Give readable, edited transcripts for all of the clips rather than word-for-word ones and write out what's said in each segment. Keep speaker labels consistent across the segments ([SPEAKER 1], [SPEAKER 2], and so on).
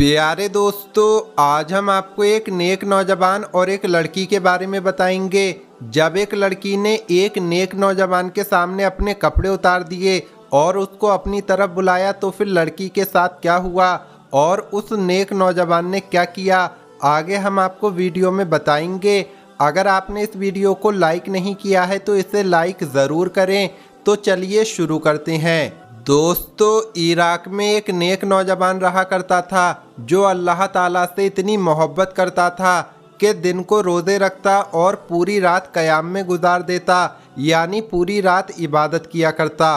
[SPEAKER 1] प्यारे दोस्तों, आज हम आपको एक नेक नौजवान और एक लड़की के बारे में बताएंगे। जब एक लड़की ने एक नेक नौजवान के सामने अपने कपड़े उतार दिए और उसको अपनी तरफ बुलाया तो फिर लड़की के साथ क्या हुआ और उस नेक नौजवान ने क्या किया, आगे हम आपको वीडियो में बताएंगे। अगर आपने इस वीडियो को लाइक नहीं किया है तो इसे लाइक ज़रूर करें। तो चलिए शुरू करते हैं। दोस्तों, इराक में एक नेक नौजवान रहा करता था जो अल्लाह ताला से इतनी मोहब्बत करता था कि दिन को रोज़े रखता और पूरी रात क़याम में गुजार देता, यानी पूरी रात इबादत किया करता।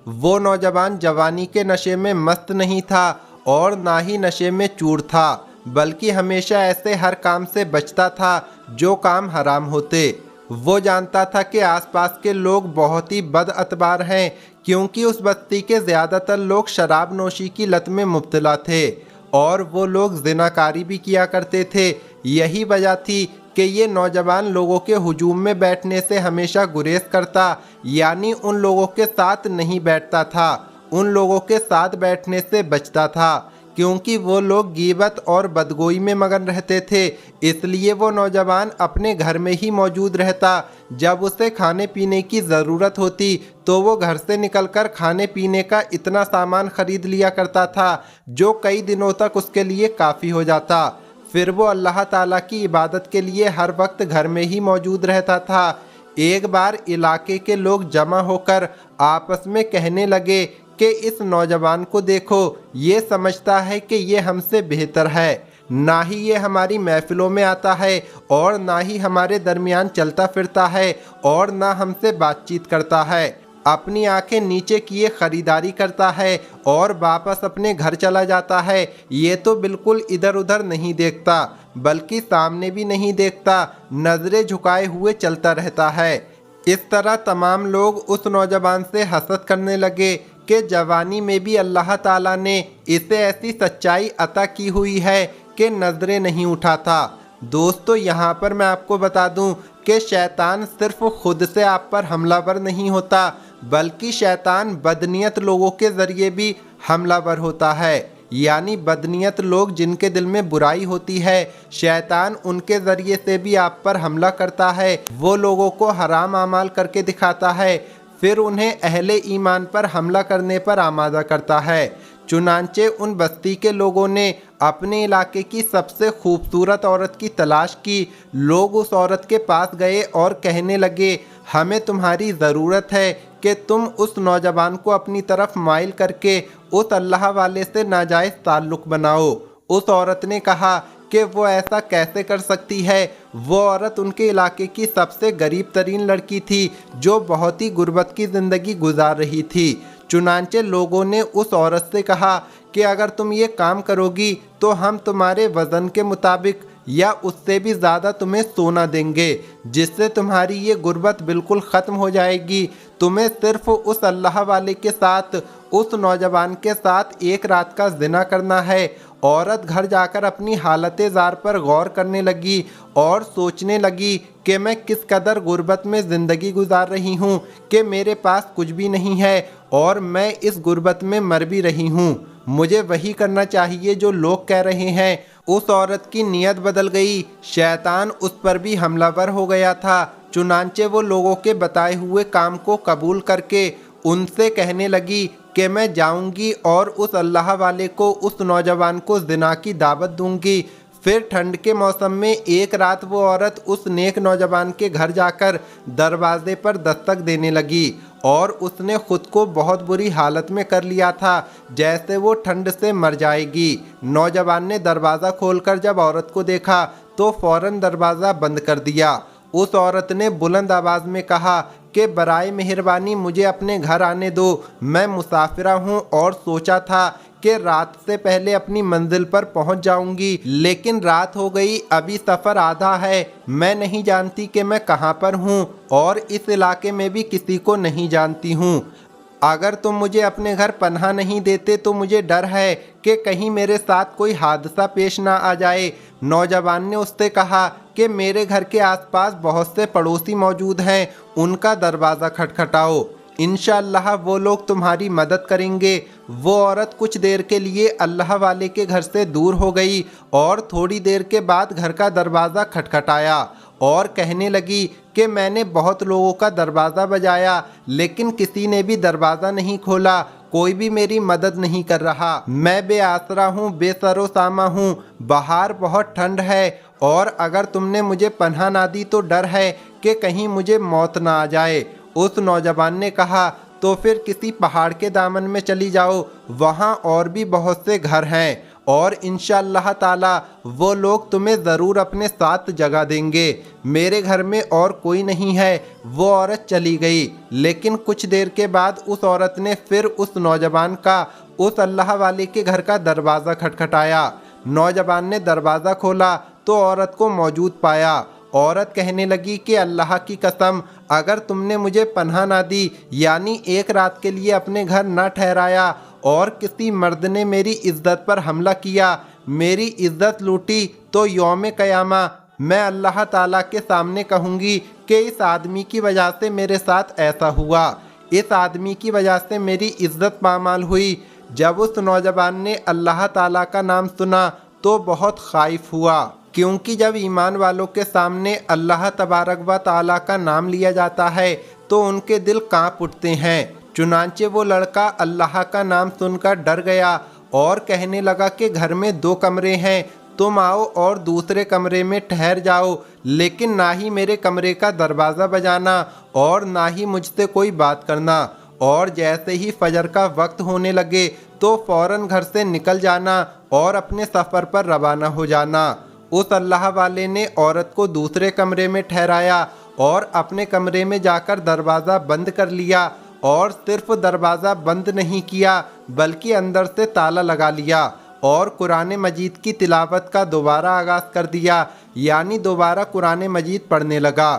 [SPEAKER 1] वो नौजवान जवानी के नशे में मस्त नहीं था और ना ही नशे में चूर था, बल्कि हमेशा ऐसे हर काम से बचता था जो काम हराम होते। वो जानता था कि आसपास के लोग बहुत ही बदअतबार हैं, क्योंकि उस बस्ती के ज़्यादातर लोग शराब नोशी की लत में मुब्तला थे और वो लोग ज़िनाकारी भी किया करते थे। यही वजह थी कि ये नौजवान लोगों के हुजूम में बैठने से हमेशा गुरेज करता, यानी उन लोगों के साथ नहीं बैठता था, उन लोगों के साथ बैठने से बचता था, क्योंकि वो लोग गीबत और बदगोई में मगन रहते थे। इसलिए वो नौजवान अपने घर में ही मौजूद रहता। जब उसे खाने पीने की ज़रूरत होती तो वो घर से निकलकर खाने पीने का इतना सामान खरीद लिया करता था जो कई दिनों तक उसके लिए काफ़ी हो जाता। फिर वो अल्लाह ताला की इबादत के लिए हर वक्त घर में ही मौजूद रहता था। एक बार इलाके के लोग जमा होकर आपस में कहने लगे कि इस नौजवान को देखो, ये समझता है कि ये हमसे बेहतर है, ना ही ये हमारी महफिलों में आता है और ना ही हमारे दरमियान चलता फिरता है और ना हमसे बातचीत करता है। अपनी आंखें नीचे किए खरीदारी करता है और वापस अपने घर चला जाता है। ये तो बिल्कुल इधर उधर नहीं देखता, बल्कि सामने भी नहीं देखता, नजरें झुकाए हुए चलता रहता है। इस तरह तमाम लोग उस नौजवान से हसद करने लगे कि जवानी में भी अल्लाह ताला ने इसे ऐसी सच्चाई अता की हुई है कि नजरें नहीं उठाता। दोस्तों, यहाँ पर मैं आपको बता दूं कि शैतान सिर्फ खुद से आप पर हमलावर नहीं होता, बल्कि शैतान बदनीयत लोगों के ज़रिए भी हमलावर होता है। यानी बदनीयत लोग जिनके दिल में बुराई होती है, शैतान उनके ज़रिए से भी आप पर हमला करता है। वो लोगों को हराम आमाल करके दिखाता है, फिर उन्हें अहले ईमान पर हमला करने पर आमादा करता है। चुनांचे उन बस्ती के लोगों ने अपने इलाके की सबसे खूबसूरत औरत की तलाश की। लोग उस औरत के पास गए और कहने लगे, हमें तुम्हारी ज़रूरत है कि तुम उस नौजवान को अपनी तरफ माइल करके उस अल्लाह वाले से नाजायज़ ताल्लुक़ बनाओ। उस औरत ने कहा कि वो ऐसा कैसे कर सकती है। वो औरत उनके इलाके की सबसे गरीब तरीन लड़की थी जो बहुत ही गुर्बत की ज़िंदगी गुजार रही थी। चुनांचे लोगों ने उस औरत से कहा कि अगर तुम ये काम करोगी तो हम तुम्हारे वज़न के मुताबिक या उससे भी ज़्यादा तुम्हें सोना देंगे, जिससे तुम्हारी ये गुर्बत बिल्कुल ख़त्म हो जाएगी। तुम्हें सिर्फ उस अल्लाह वाले के साथ, उस नौजवान के साथ एक रात का ज़िना करना है। औरत घर जाकर अपनी हालत ज़ार पर गौर करने लगी और सोचने लगी कि मैं किस कदर गुर्बत में ज़िंदगी गुजार रही हूँ कि मेरे पास कुछ भी नहीं है और मैं इस गुर्बत में मर भी रही हूँ। मुझे वही करना चाहिए जो लोग कह रहे हैं। उस औरत की नीयत बदल गई, शैतान उस पर भी हमलावर हो गया था। चुनांचे वो लोगों के बताए हुए काम को कबूल करके उनसे कहने लगी कि मैं जाऊंगी और उस अल्लाह वाले को, उस नौजवान को ज़िना की दावत दूंगी। फिर ठंड के मौसम में एक रात वो औरत उस नेक नौजवान के घर जाकर दरवाजे पर दस्तक देने लगी और उसने खुद को बहुत बुरी हालत में कर लिया था, जैसे वो ठंड से मर जाएगी। नौजवान ने दरवाज़ा खोलकर जब औरत को देखा तो फ़ौरन दरवाज़ा बंद कर दिया। उस औरत ने बुलंद आवाज़ में कहा कि बराए मेहरबानी मुझे अपने घर आने दो, मैं मुसाफिरा हूँ और सोचा था कि रात से पहले अपनी मंजिल पर पहुँच जाऊँगी, लेकिन रात हो गई, अभी सफ़र आधा है। मैं नहीं जानती कि मैं कहाँ पर हूँ और इस इलाके में भी किसी को नहीं जानती हूँ। अगर तुम मुझे अपने घर पनाह नहीं देते तो मुझे डर है कि कहीं मेरे साथ कोई हादसा पेश ना आ जाए। नौजवान ने उससे कहा कि मेरे घर के आसपास बहुत से पड़ोसी मौजूद हैं, उनका दरवाज़ा खटखटाओ। इंशाअल्लाह वो लोग तुम्हारी मदद करेंगे। वो औरत कुछ देर के लिए अल्लाह वाले के घर से दूर हो गई और थोड़ी देर के बाद घर का दरवाज़ा खटखटाया और कहने लगी कि मैंने बहुत लोगों का दरवाज़ा बजाया लेकिन किसी ने भी दरवाज़ा नहीं खोला, कोई भी मेरी मदद नहीं कर रहा। मैं बेआसरा हूँ, बेसरो सामा हूँ, बाहर बहुत ठंड है और अगर तुमने मुझे पनाह ना दी तो डर है कि कहीं मुझे मौत ना आ जाए। उस नौजवान ने कहा तो फिर किसी पहाड़ के दामन में चली जाओ, वहाँ और भी बहुत से घर हैं और इंशाअल्लाह ताला वो लोग तुम्हें ज़रूर अपने साथ जगह देंगे। मेरे घर में और कोई नहीं है। वो औरत चली गई, लेकिन कुछ देर के बाद उस औरत ने फिर उस नौजवान का उस अल्लाह वाले के घर का दरवाज़ा खटखटाया। नौजवान ने दरवाज़ा खोला तो औरत को मौजूद पाया। औरत कहने लगी कि अल्लाह की कसम, अगर तुमने मुझे पनाह ना दी, यानी एक रात के लिए अपने घर न ठहराया और किसी मर्द ने मेरी इज्जत पर हमला किया, मेरी इज्जत लूटी, तो यौम क़यामा मैं अल्लाह ताला के सामने कहूँगी कि इस आदमी की वजह से मेरे साथ ऐसा हुआ, इस आदमी की वजह से मेरी इज्जत पामाल हुई। जब उस नौजवान ने अल्लाह ताला का नाम सुना तो बहुत खाइफ हुआ, क्योंकि जब ईमान वालों के सामने अल्लाह तबारक व ताला का नाम लिया जाता है तो उनके दिल कांप उठते हैं। चुनांचे वो लड़का अल्लाह का नाम सुनकर डर गया और कहने लगा कि घर में 2 कमरे हैं, तुम आओ और दूसरे कमरे में ठहर जाओ, लेकिन ना ही मेरे कमरे का दरवाज़ा बजाना और ना ही मुझसे कोई बात करना। और जैसे ही फजर का वक्त होने लगे तो फ़ौरन घर से निकल जाना और अपने सफ़र पर रवाना हो जाना। उस अल्लाह वाले ने औरत को दूसरे कमरे में ठहराया और अपने कमरे में जाकर दरवाज़ा बंद कर लिया, और सिर्फ दरवाज़ा बंद नहीं किया बल्कि अंदर से ताला लगा लिया और कुरान मजीद की तिलावत का दोबारा आगाज़ कर दिया, यानी दोबारा कुरान मजीद पढ़ने लगा।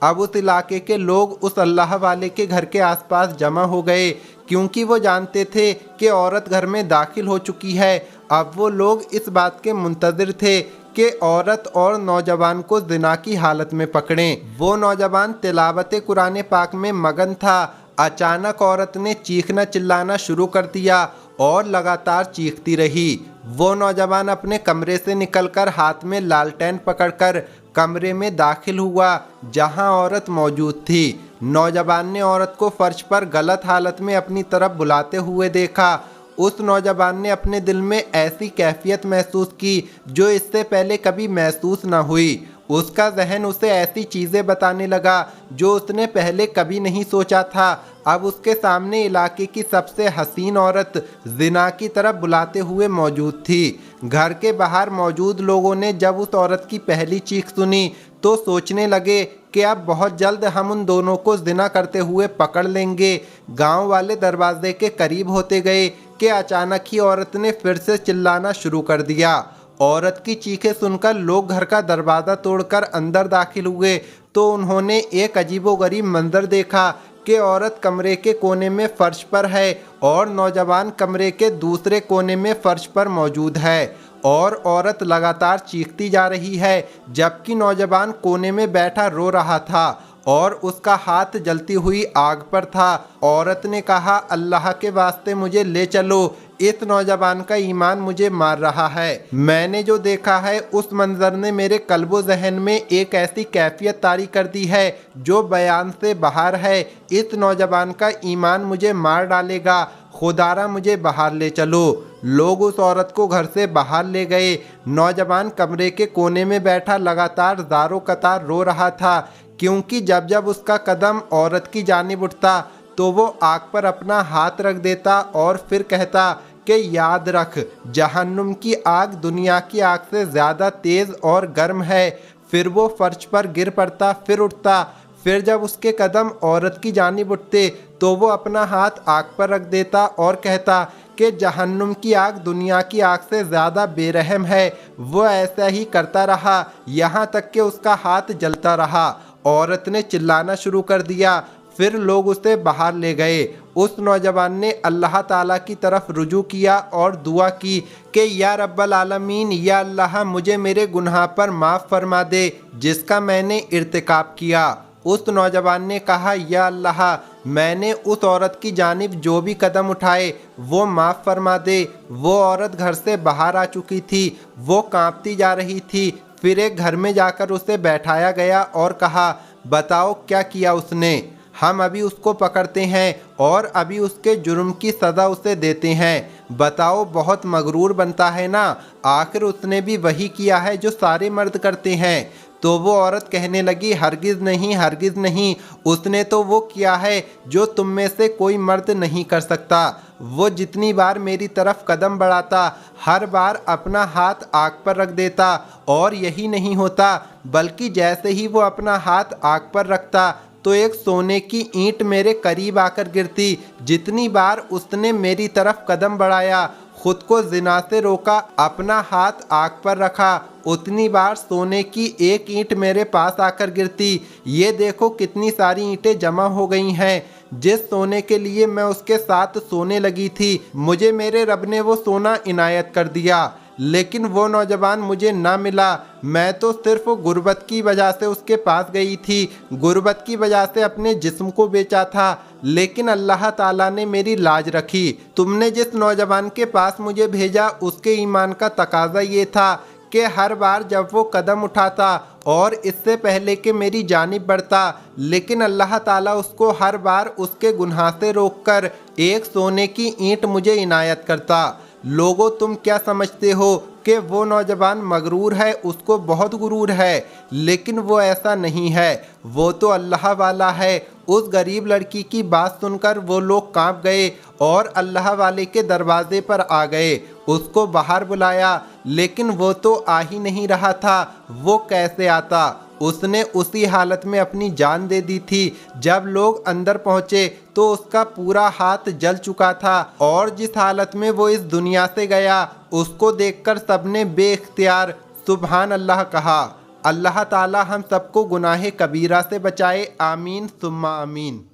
[SPEAKER 1] अब उस इलाके के लोग उस अल्लाह वाले के घर के आसपास जमा हो गए, क्योंकि वो जानते थे कि औरत घर में दाखिल हो चुकी है। अब वो लोग इस बात के मुंतज़िर थे कि औरत और नौजवान को ज़िना की हालत में पकड़ें। वो नौजवान तिलावत कुरान पाक में मगन था। अचानक औरत ने चीखना चिल्लाना शुरू कर दिया और लगातार चीखती रही। वो नौजवान अपने कमरे से निकलकर हाथ में लालटेन पकड़कर कमरे में दाखिल हुआ जहां औरत मौजूद थी। नौजवान ने औरत को फर्श पर गलत हालत में अपनी तरफ बुलाते हुए देखा। उस नौजवान ने अपने दिल में ऐसी कैफियत महसूस की जो इससे पहले कभी महसूस न हुई। उसका जहन उसे ऐसी चीज़ें बताने लगा जो उसने पहले कभी नहीं सोचा था। अब उसके सामने इलाके की सबसे हसीन औरत जिना की तरफ बुलाते हुए मौजूद थी। घर के बाहर मौजूद लोगों ने जब उस औरत की पहली चीख सुनी तो सोचने लगे कि अब बहुत जल्द हम उन दोनों को जिना करते हुए पकड़ लेंगे। गांव वाले दरवाजे के करीब होते गए कि अचानक ही औरत ने फिर से चिल्लाना शुरू कर दिया। औरत की चीखें सुनकर लोग घर का दरवाज़ा तोड़कर अंदर दाखिल हुए तो उन्होंने एक अजीबोगरीब मंजर देखा कि औरत कमरे के कोने में फर्श पर है और नौजवान कमरे के दूसरे कोने में फर्श पर मौजूद है, और औरत लगातार चीखती जा रही है जबकि नौजवान कोने में बैठा रो रहा था और उसका हाथ जलती हुई आग पर था। औरत ने कहा, अल्लाह के वास्ते मुझे ले चलो, इस नौजवान का ईमान मुझे मार रहा है। मैंने जो देखा है उस मंजर ने मेरे कल्बो जहन में एक ऐसी कैफियत तारी कर दी है जो बयान से बाहर है। इस नौजवान का ईमान मुझे मार डालेगा, खुदारा मुझे बाहर ले चलो। लोग उस औरत को घर से बाहर ले गए। नौजवान कमरे के कोने में बैठा लगातार ज़ारो कतार रो रहा था, क्योंकि जब जब उसका कदम औरत की जानिब उठता तो वो आग पर अपना हाथ रख देता और फिर कहता कि याद रख, जहन्नुम की आग दुनिया की आग से ज़्यादा तेज़ और गर्म है। फिर वो फर्श पर गिर पड़ता, फिर उठता। फिर जब उसके कदम औरत की जानिब उठते तो वो अपना हाथ आग पर रख देता और कहता कि जहन्नुम की आग दुनिया की आग से ज़्यादा बेरहम है। वो ऐसा ही करता रहा यहाँ तक कि उसका हाथ जलता रहा। औरत ने चिल्लाना शुरू कर दिया। फिर लोग उसे बाहर ले गए। उस नौजवान ने अल्लाह ताला की तरफ रुजू किया और दुआ की कि या रब्बल आलमीन, या अल्लाह मुझे मेरे गुनाह पर माफ़ फरमा दे जिसका मैंने इर्तिकाब किया। उस नौजवान ने कहा, या अल्लाह मैंने उस औरत की जानिब जो भी कदम उठाए वो माफ़ फरमा दे। वो औरत घर से बाहर आ चुकी थी, वो कांपती जा रही थी। फिर एक घर में जाकर उसे बैठाया गया और कहा, बताओ क्या किया उसने। हम अभी उसको पकड़ते हैं और अभी उसके जुर्म की सज़ा उसे देते हैं। बताओ, बहुत मगरूर बनता है ना, आखिर उसने भी वही किया है जो सारे मर्द करते हैं। तो वो औरत कहने लगी, हरगिज़ नहीं, हरगिज़ नहीं, उसने तो वो किया है जो तुम में से कोई मर्द नहीं कर सकता। वो जितनी बार मेरी तरफ कदम बढ़ाता, हर बार अपना हाथ आग पर रख देता, और यही नहीं होता बल्कि जैसे ही वो अपना हाथ आग पर रखता तो एक सोने की ईंट मेरे करीब आकर गिरती। जितनी बार उसने मेरी तरफ कदम बढ़ाया, खुद को जिना से रोका, अपना हाथ आग पर रखा, उतनी बार सोने की एक ईंट मेरे पास आकर गिरती। ये देखो कितनी सारी ईंटें जमा हो गई हैं। जिस सोने के लिए मैं उसके साथ सोने लगी थी, मुझे मेरे रब ने वो सोना इनायत कर दिया, लेकिन वो नौजवान मुझे ना मिला। मैं तो सिर्फ गुर्बत की वजह से उसके पास गई थी, गुर्बत की वजह से अपने जिस्म को बेचा था, लेकिन अल्लाह ताला ने मेरी लाज रखी। तुमने जिस नौजवान के पास मुझे भेजा, उसके ईमान का तकाजा ये था कि हर बार जब वो कदम उठाता और इससे पहले कि मेरी जानिब बढ़ता, लेकिन अल्लाह ताला उसको हर बार उसके गुनाह से रोककर एक सोने की ईंट मुझे इनायत करता। लोगों, तुम क्या समझते हो कि वो नौजवान मगरूर है, उसको बहुत गुरूर है, लेकिन वो ऐसा नहीं है, वो तो अल्लाह वाला है। उस गरीब लड़की की बात सुनकर वो लोग कांप गए और अल्लाह वाले के दरवाजे पर आ गए। उसको बाहर बुलाया, लेकिन वो तो आ ही नहीं रहा था। वो कैसे आता? उसने उसी हालत में अपनी जान दे दी थी। जब लोग अंदर पहुंचे तो उसका पूरा हाथ जल चुका था, और जिस हालत में वो इस दुनिया से गया, उसको देखकर सबने बेख्तियार सुभान अल्लाह कहा। अल्लाह ताला हम सबको गुनाहे कबीरा से बचाए। आमीन सुम्मा आमीन।